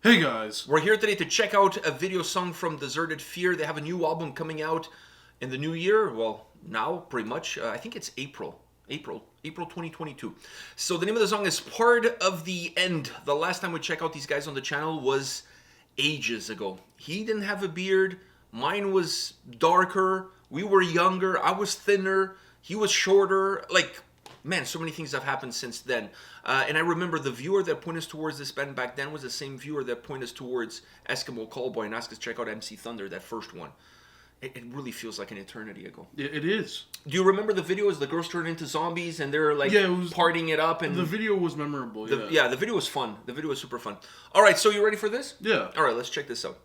Hey guys! We're here today to check out a video song from Deserted Fear. They have a new album coming out in the new year. Well, now, pretty much. I think it's April 2022. So the name of the song is Part of the End. The last time we checked out these guys on the channel was ages ago. He didn't have a beard. Mine was darker. We were younger. I was thinner. He was shorter. Man, so many things have happened since then. And I remember the viewer that pointed us towards this band back then was the same viewer that pointed us towards Eskimo Callboy and asked us to check out MC Thunder, that first one. It really feels like an eternity ago. It is. Do you remember the video as the girls turn into zombies and they're partying it up? And the video was memorable, yeah, the video was fun. The video was super fun. All right, so you ready for this? Yeah. All right, let's check this out.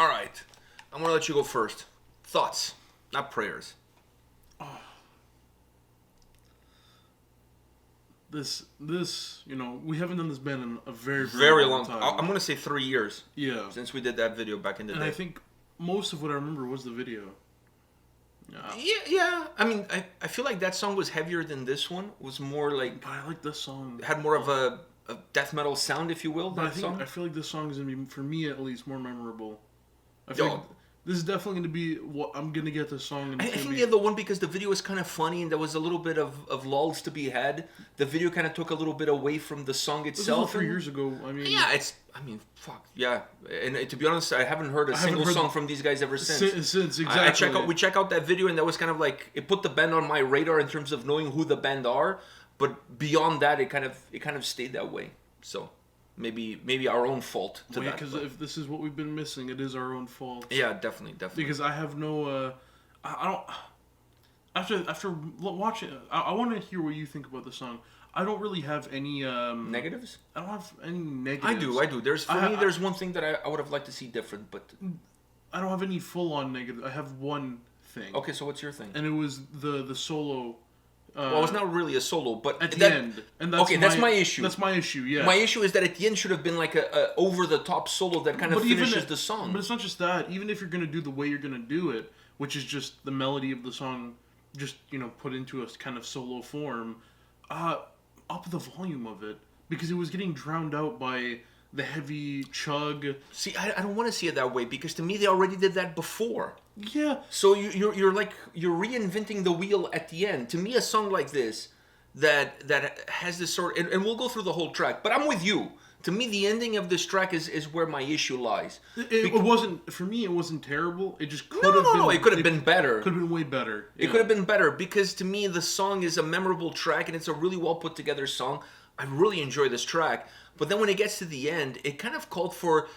All right. I'm going to let you go first. Thoughts, not prayers. This, you know, we haven't done this band in a very, Very long long time. I'm going to say 3 years. Yeah. Since we did that video back in the And day. I think most of what I remember was the video. Yeah. I mean, I feel like that song was heavier than this one. It was more like... But I like this song. Had more of a death metal sound, if you will, But song. I feel like this song is going to be, for me at least, more memorable. I Yo. feel like this is definitely going to be what I'm going to get this song. And I think the other one, because the video was kind of funny and there was a little bit of lulls to be had. The video kind of took a little bit away from the song This itself. was 3 years ago. I mean, Yeah, fuck, yeah. And to be honest, I haven't heard a single song from these guys ever since. Since exactly. We check out that video, and that was kind of like, it put the band on my radar in terms of knowing who the band are. But beyond that, it kind of stayed that way. So maybe our own fault to that. Because if this is what we've been missing, it is our own fault. Yeah, definitely. Because I have no, I don't. After watching, I want to hear what you think about the song. I don't really have any negatives. I don't have any negatives. I do. There's there's one thing that I would have liked to see different, but I don't have any full on negative. I have one thing. Okay, so what's your thing? And it was the solo. Well, it's not really a solo, but at the end, and that's my issue. That's my issue. Yeah. My issue is that at the end should have been like a over the top solo that kind of finishes the song. But it's not just that. Even if you're gonna do the way you're gonna do it, which is just the melody of the song, just put into a kind of solo form, up the volume of it, because it was getting drowned out by the heavy chug. See, I don't want to see it that way, because to me they already did that before. Yeah. So you're reinventing the wheel at the end. To me, a song like this that has this sort, and we'll go through the whole track, but I'm with you. To me, the ending of this track is where my issue lies. It wasn't, for me, it wasn't terrible. It just could have been. No, it could have been better. Could have been way better. It could have been better, because to me, the song is a memorable track, and it's a really well put together song. I really enjoy this track. But then when it gets to the end, it kind of called for,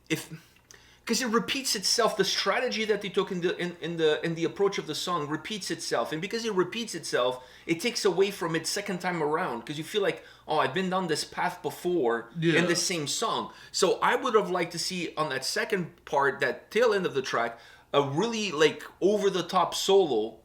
because it repeats itself. The strategy that they took in the approach of the song repeats itself, and because it repeats itself, it takes away from it second time around. Because you feel like, oh, I've been down this path before in the same song. So I would have liked to see on that second part, that tail end of the track, a really like over the top solo,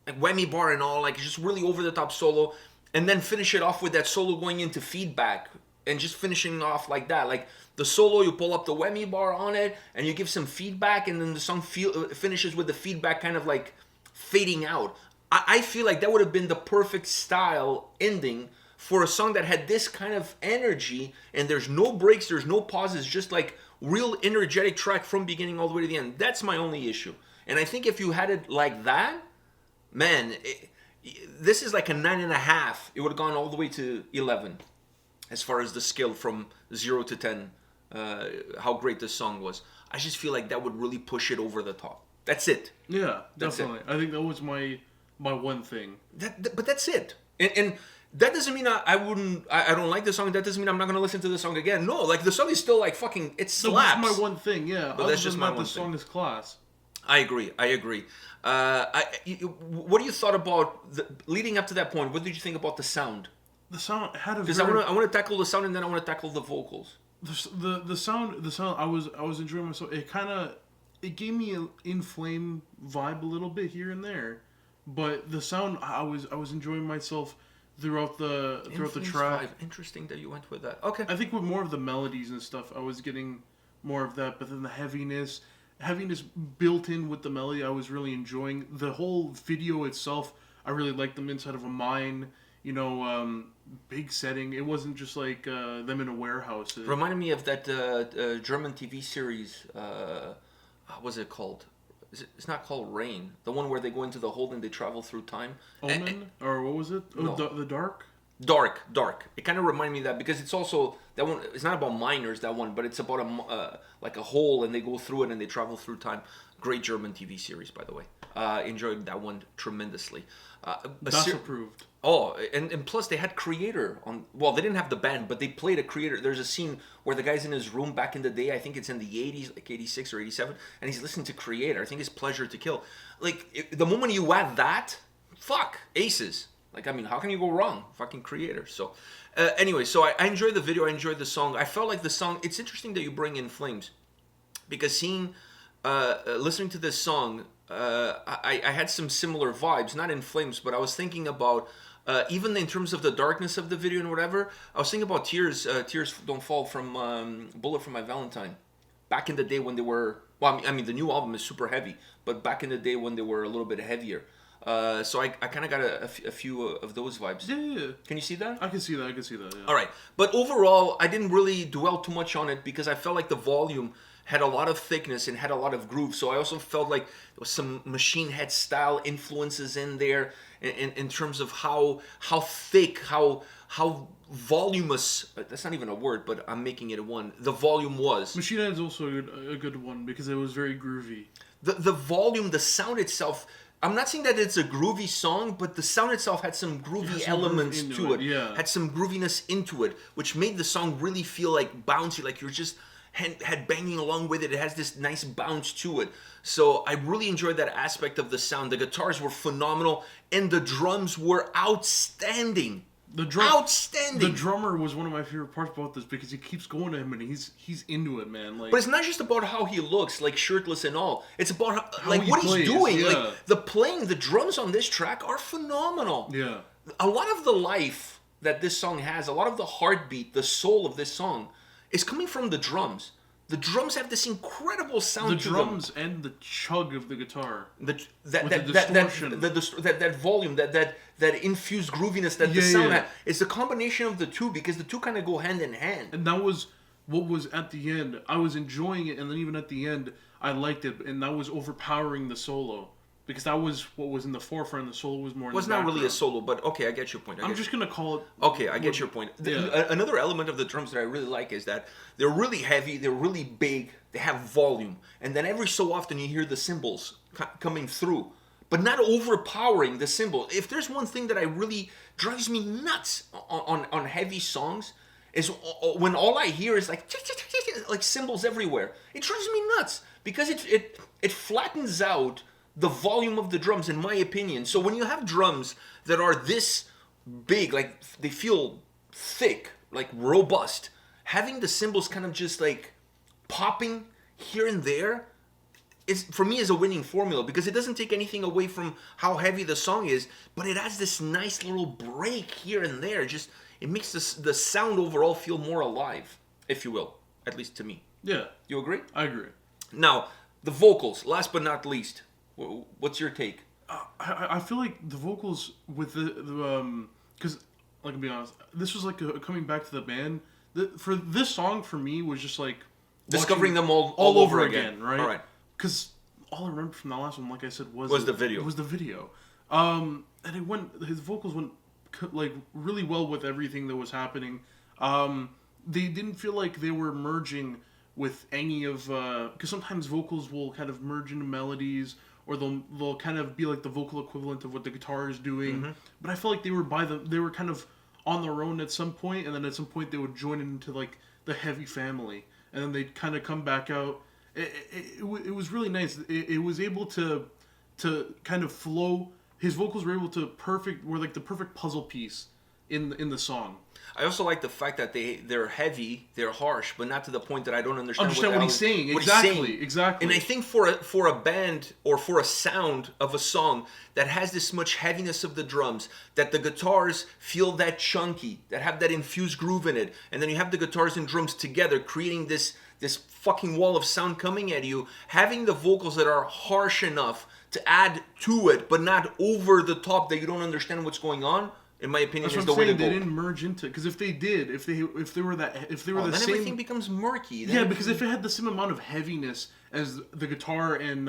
like whammy bar and all, like just really over the top solo, and then finish it off with that solo going into feedback. And just finishing off like that, like the solo, you pull up the whammy bar on it, and you give some feedback, and then the song finishes with the feedback kind of like fading out. I feel like that would have been the perfect style ending for a song that had this kind of energy, and there's no breaks, there's no pauses, just like real energetic track from beginning all the way to the end. That's my only issue. And I think if you had it like that, man, this is like a 9.5. It would have gone all the way to 11. As far as the scale from 0 to 10, how great this song was. I just feel like that would really push it over the top. That's it. Yeah, definitely. I think that was my one thing. But that's it. And that doesn't mean I don't like the song. That doesn't mean I'm not going to listen to the song again. No, like the song is still like fucking, it slaps. That's my one thing, yeah. But that's just my one thing. The song is class. I agree. What do you thought about, leading up to that point, what did you think about the sound? The sound had a because I want to tackle the sound, and then I want to tackle the vocals. The sound I was enjoying myself. It gave me an In Flame vibe a little bit here and there, but the sound I was enjoying myself throughout the track. Vibe. Interesting that you went with that. Okay. I think with more of the melodies and stuff, I was getting more of that, but then the heaviness built in with the melody, I was really enjoying. The whole video itself, I really liked them inside of a mine. Big setting. It wasn't just like them in a warehouse. Reminded me of that German TV series. What was it called? It's not called Rain. The one where they go into the hole and they travel through time. Omen? Or what was it? No. The Dark? Dark. It kind of reminded me of that, because it's also that one. It's not about miners, that one, but it's about a hole, and they go through it and they travel through time. Great German TV series, by the way. Enjoyed that one tremendously. That's approved. Oh, and plus they had Creator on. Well, they didn't have the band, but they played a Creator. There's a scene where the guy's in his room back in the day. I think it's in the 80s, like 86 or 87, and he's listening to Creator. I think it's Pleasure to Kill. Like, the moment you add that, fuck, aces. Like, I mean, how can you go wrong? Fucking Creator. So, anyway, so I enjoyed the video. I enjoyed the song. I felt like the song. It's interesting that you bring In Flames, because seeing listening to this song, I had some similar vibes, not in flames, but I was thinking about even in terms of the darkness of the video and whatever. I was thinking about Tears Don't Fall from Bullet for My Valentine. Back in the day when they were, well, I mean, the new album is super heavy, but back in the day when they were a little bit heavier. So I kind of got a few of those vibes. Yeah. Can you see that? I can see that. Yeah. All right. But overall, I didn't really dwell too much on it because I felt like the volume had a lot of thickness and had a lot of groove. So I also felt like there was some Machine Head style influences in there in terms of how thick, how voluminous. That's not even a word, but I'm making it a one. The volume was. Machine Head's also a good one because it was very groovy. The volume, the sound itself. I'm not saying that it's a groovy song, but the sound itself had some groovy elements to it. Yeah. Had some grooviness into it, which made the song really feel like bouncy, like you're just head banging along with it. It has this nice bounce to it. So I really enjoyed that aspect of the sound. The guitars were phenomenal, and the drums were outstanding. Outstanding. The drummer was one of my favorite parts about this because he keeps going to him and he's into it, man. Like, but it's not just about how he looks, like shirtless and all. It's about how like he what plays, he's doing. yeah. Like the drums on this track are phenomenal. Yeah. A lot of the life that this song has, a lot of the heartbeat, the soul of this song, is coming from the drums. The drums have this incredible sound to them. The drums and the chug of the guitar. That volume, that infused grooviness that the sound had. It's a combination of the two because the two kind of go hand in hand. And that was what was at the end. I was enjoying it, and then even at the end, I liked it, and that was overpowering the solo. Because that was what was in the forefront. The solo was more in the background. Not really a solo, but okay, I get your point. I'm just going to call it... Okay, I get your point. Another element of the drums that I really like is that they're really heavy, they're really big, they have volume. And then every so often you hear the cymbals coming through, but not overpowering the cymbal. If there's one thing that I really drives me nuts on heavy songs, is when all I hear is like cymbals everywhere. It drives me nuts because it flattens out the volume of the drums, in my opinion. So when you have drums that are this big, like they feel thick, like robust, having the cymbals kind of just like popping here and there is, for me, is a winning formula because it doesn't take anything away from how heavy the song is, but it has this nice little break here and there. Just it makes the sound overall feel more alive, if you will, at least to me. Yeah. You agree? I agree. Now, the vocals, last but not least. What's your take? I feel like the vocals with the because, like, to be honest, this was like coming back to the band. For this song, for me, was just like discovering them all over again, right? All right. Because all I remember from the last one, like I said, was the video. Was the video, and it went. His vocals went like really well with everything that was happening. They didn't feel like they were merging with any of because sometimes vocals will kind of merge into melodies. Or they'll kind of be like the vocal equivalent of what the guitar is doing. Mm-hmm. But I felt like they were kind of on their own at some point, and then at some point they would join into like the heavy family, and then they'd kind of come back out. It was really nice. It was able to kind of flow. His vocals were able to were like the perfect puzzle piece in the song. I also like the fact that they're heavy, they're harsh, but not to the point that I don't understand what he's saying. Exactly. And I think for a band or for a sound of a song that has this much heaviness of the drums, that the guitars feel that chunky, that have that infused groove in it, and then you have the guitars and drums together creating this fucking wall of sound coming at you, having the vocals that are harsh enough to add to it, but not over the top that you don't understand what's going on. In my opinion, that's is the way to go. They didn't merge into it because if they did, if they were the then same, everything becomes murky. Because if it had the same amount of heaviness as the guitar and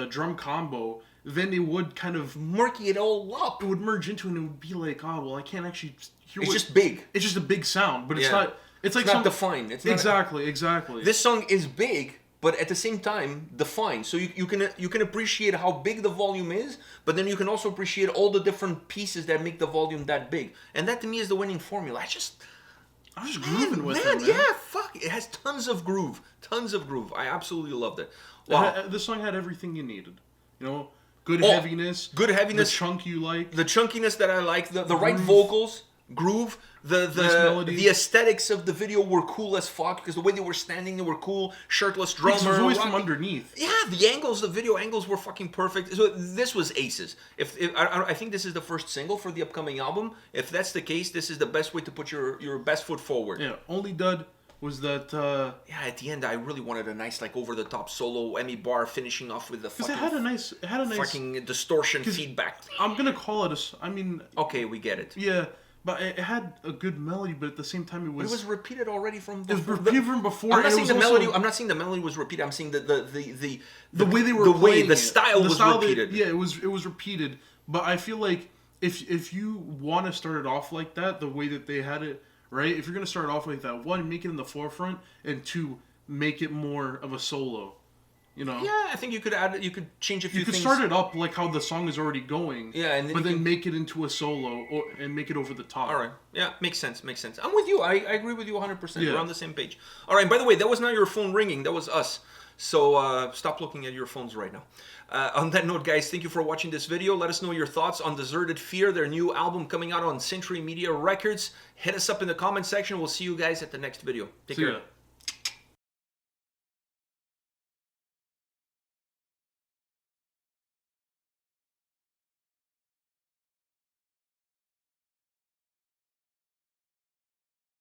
drum combo, then it would kind of murky it all up. It would merge into it and it would be like, oh well, I can't actually hear. It's just big. It's just a big sound, but it's not. It's like not defined. It's not exactly. This song is big, but at the same time defined. So you can appreciate how big the volume is, but then you can also appreciate all the different pieces that make the volume that big. And that to me is the winning formula. I was just grooving with it, man. Yeah, fuck. It has tons of groove. I absolutely loved it. Wow. This song had everything you needed. You know, good heaviness. The chunk you like. The chunkiness that I like. The right vocals. groove. Nice melody. The aesthetics of the video were cool as fuck because the way they were standing, they were cool. Shirtless drummer. It was always from rocking. underneath. Yeah, the angles, the video angles were fucking perfect. So this was aces. If I think this is the first single for the upcoming album. If that's the case, this is the best way to put your best foot forward. Yeah. Only dud was that. Yeah, at the end, I really wanted a nice like over the top solo Emmy bar finishing off with the Because fucking it had a nice fucking distortion feedback. I'm gonna call it I mean. Okay, we get it. Yeah. But it had a good melody, but at the same time, It was repeated already from before. It was repeated from before. I'm not saying the also, melody. I'm not saying the melody was repeated. I'm saying the way they were playing the style was repeated. Yeah, it was repeated. But I feel like if you want to start it off like that, the way that they had it, right? If you're gonna start off like that, one, make it in the forefront, and two, make it more of a solo. You know. Yeah, I think you could add. You could change a few things. You could start it up like how the song is already going. Yeah, and then but then make it into a solo and make it over the top. All right. Yeah, makes sense. Makes sense. I'm with you. I agree with you 100%. Yeah. We're on the same page. All right. By the way, that was not your phone ringing. That was us. So stop looking at your phones right now. On that note, guys, thank you for watching this video. Let us know your thoughts on Deserted Fear, their new album coming out on Century Media Records. Hit us up in the comment section. We'll see you guys at the next video. Take care. Ya.